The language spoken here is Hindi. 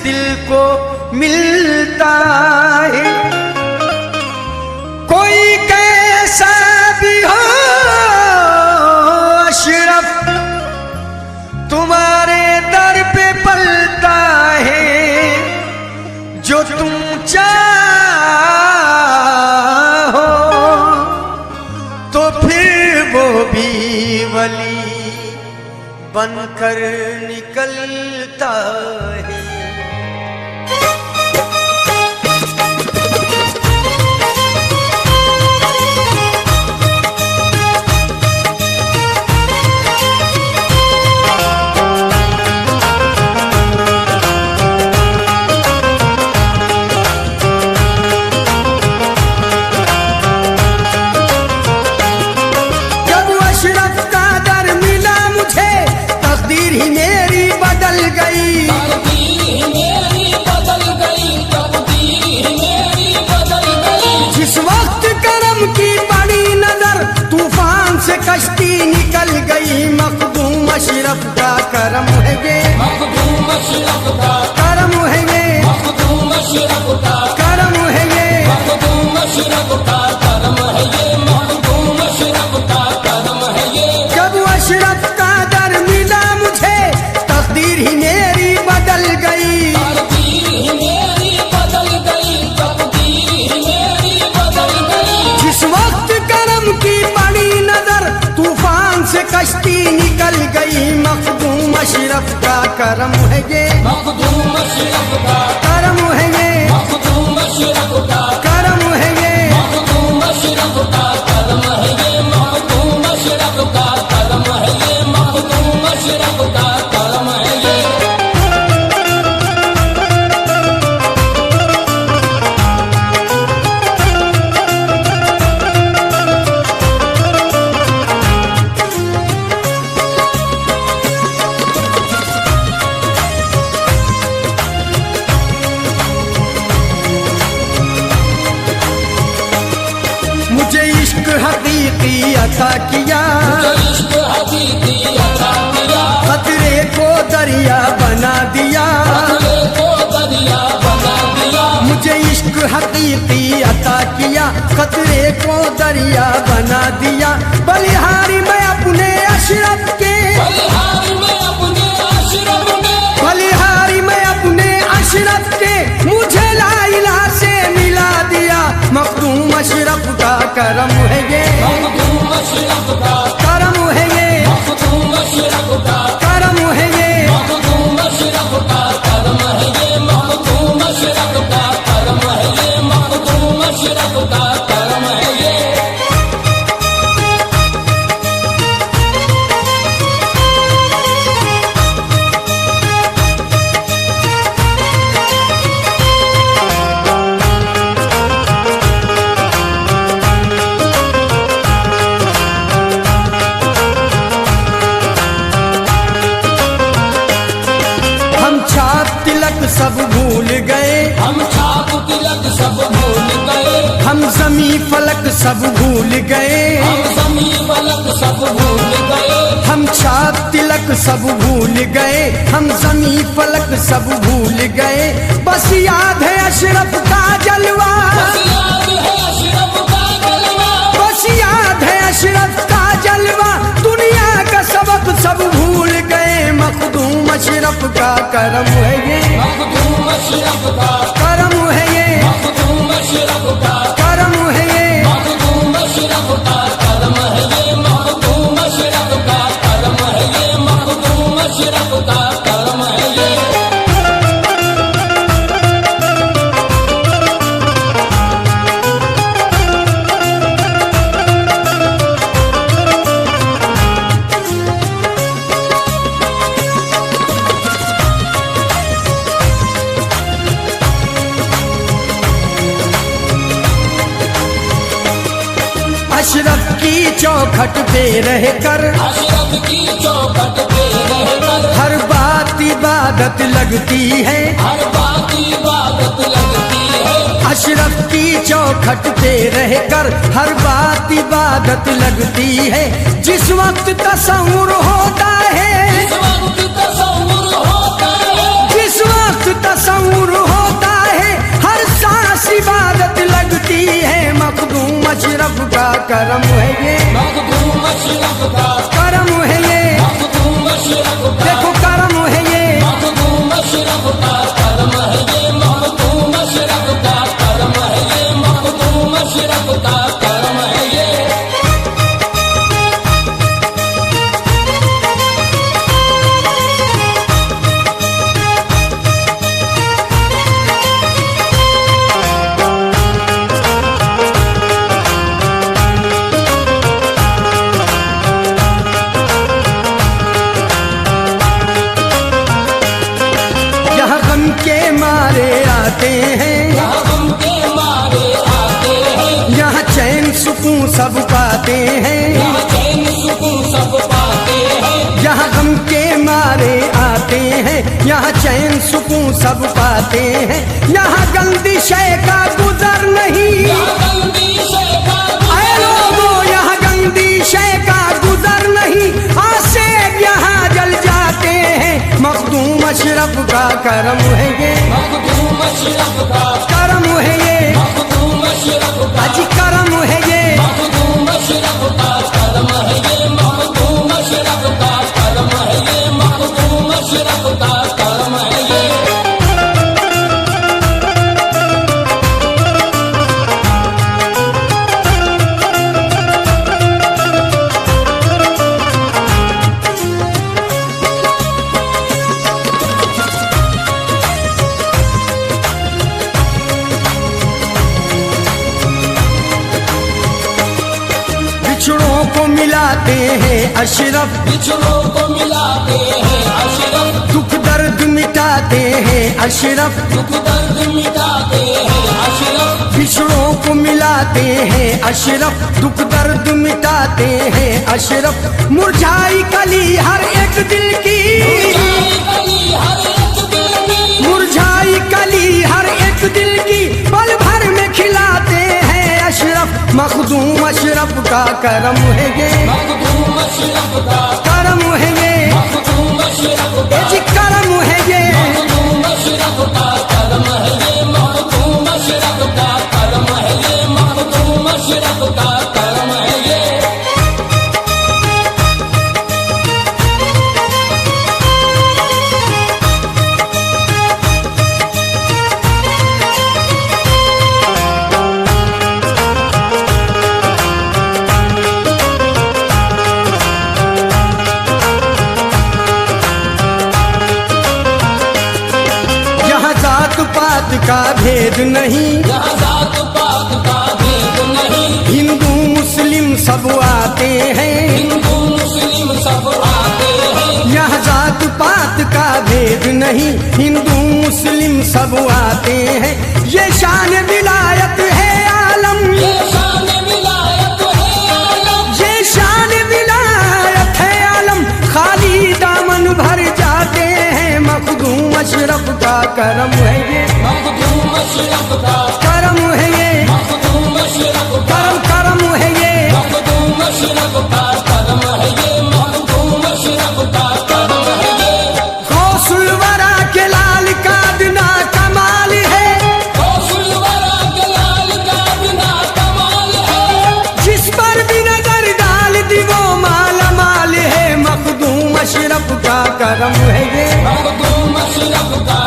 दिल को मिलता है। कोई कैसा भी हो अशरफ तुम्हारे दर पे पलता है। जो तुम चाहो तो फिर वो भी वली बनकर निकलता है। कश्ती निकल गई मखदूम अशरफ का करम है ये, मखदूम अशरफ का करम है ये, मखदूम अशरफ का करम है ये, मखदूम अशरफ का करम है ये, मखदूम अशरफ का करम है ये। जब अशरफ का दर मिला मुझे तकदीर ही मेरी बदल गई, तकदीर ही मेरी बदल गई, तकदीर ही मेरी बदल गई। जिस वक्त करम की बड़ी नजर तूफान से कश्ती निकल गई मखदूम अशरफ का करम है ये, मखदूम अशरफ का करम है ये, मखदूम अशरफ का करम है ये, मखदूम अशरफ का करम है ये, मखदूम अशरफ का करम है ये, मखदूम अशरफ का करम है ये। मुझे इश्क हकीकी अता किया, इश्क हकीकी अता किया, खतरे को दरिया बना दिया, खतरे को दरिया बना दिया। मुझे इश्क हकीकी अता किया, खतरे को दरिया बना दिया। बलिहारी मैं अपने अशरफ के, बलिहारी में अपने अशरफ में, बलिहारी मैं अपने अशरफ के, मुझे लाइला से मिला दिया। मखदूम अशरफ का करम है ये, मखदूम अशरफ का करम है ये, मखदूम अशरफ का करम है ये, मखदूम अशरफ का करम है ये, मखदूम अशरफ का करम है ये, मखदूम अशरफ का करम है ये। सब भूल गए, हम छाप तिलक सब भूल गए, हम जमी फलक सब भूल गए, हम जमी फलक सब भूल गए, हम छाप तिलक सब भूल गए, हम जमी फलक सब भूल गए। बस याद है अशरफ का जलवा, बस याद है अशरफ का जलवा, बस याद है अशरफ का जलवा। दुनिया का सबक सब भूल गए मखदूम अशरफ का करम है ये, मखदूम अशरफ का करम है ये, मखदूम अशरफ का करम है ये, मखदूम अशरफ का करम है ये, मखदूम अशरफ का करम है ये, मखदूम अशरफ का करम है ये। अशरफ की चौखट पे रहकर, अशरफ की चौखट पे रहकर, हर बात इबादत लगती है, हर बात इबादत लगती है। अशरफ की चौखट पे रहकर हर बात इबादत लगती है। जिस वक्त तसव्वुर होता है, जिस वक्त तसव्वुर होता है, जिस वक्त वक्त तसव्वुर होता है, हर सांस इबादत लगती है। मखदूम अशरफ का करम है ये, मखदूम अशरफ का करम है ये, मखदूम अशरफ का देखो करम है ये। मखदूम अशरफ का करम है ये, मखदूम अशरफ का करम है ये, मखदूम अशरफ का करम है ये। यहाँ गम के मारे आते हैं, यहाँ गम के मारे आते हैं, यहाँ चैन सुकून सब पाते हैं। यहाँ चैन सुकून सब पाते हैं, यहाँ गम के मारे आते हैं, यहाँ चैन सुकून सब पाते हैं। यहाँ गंदी शय का गुजर नहीं, यहाँ गंदी शय का आए लोगों यहाँ गंदी शय का गुजर नहीं। आसे यहाँ जल जाते हैं, मखदूम अशरफ का करम है ये, मखदूम अशरफ का करम है ये, मखदूम अशरफ का अजी करम है ये। मखदूम अशरफ का करम है ये, मखदूम अशरफ का करम है ये, मखदूम अशरफ का करम है ये। बिछड़ों को मिलाते हैं अशरफ, बिछड़ों को मिलाते हैं अशरफ, दुख दर्द मिटाते हैं अशरफ। दुख दर्द मिटाते हैं अशरफ, बिछड़ों को मिलाते हैं अशरफ, दुख दर्द मिटाते हैं अशरफ। मुरझाई कली हर एक दिल की, कली हर एक दिल की, मुरझाई कली हर एक दिल की, पल भर में खिलाते हैं अशरफ। मखदूम अशरफ का करम है ये, मखदूम अशरफ का करम है ये, मखदूम अशरफ ए का जी करम है ये। मखदूम अशरफ का करम है ये, मखदूम अशरफ का करम है ये, मखदूम अशरफ का करम है ये। यहाँ जात पात का भेद नहीं, यहाँ जात पात का भेद नहीं, हिंदू मुस्लिम सब आते हैं। हिंदू मुस्लिम सब आते हैं, यहाँ जात पात का भेद नहीं, हिंदू मुस्लिम सब आते हैं। ये शान विलायत है आलम, ये शान विलायत है आलम, ये शान विलायत है आलम। खाली दामन भर जाते हैं, मखदूम अशरफ का करम है ये, मखदूम अशरफ का करम है ये, मखदूम अशरफ का करम करम है ये। मखदूम अशरफ का करम है ये, मखदूम अशरफ का करम है ये। गौसुल वरा के लाल का बिना कमाल है, गौसुल वरा के लाल का बिना कमाल है, जिस पर भी नजर डाल दी वो माला माल है। मखदूम अशरफ का करम है ये, मखदूम अशरफ का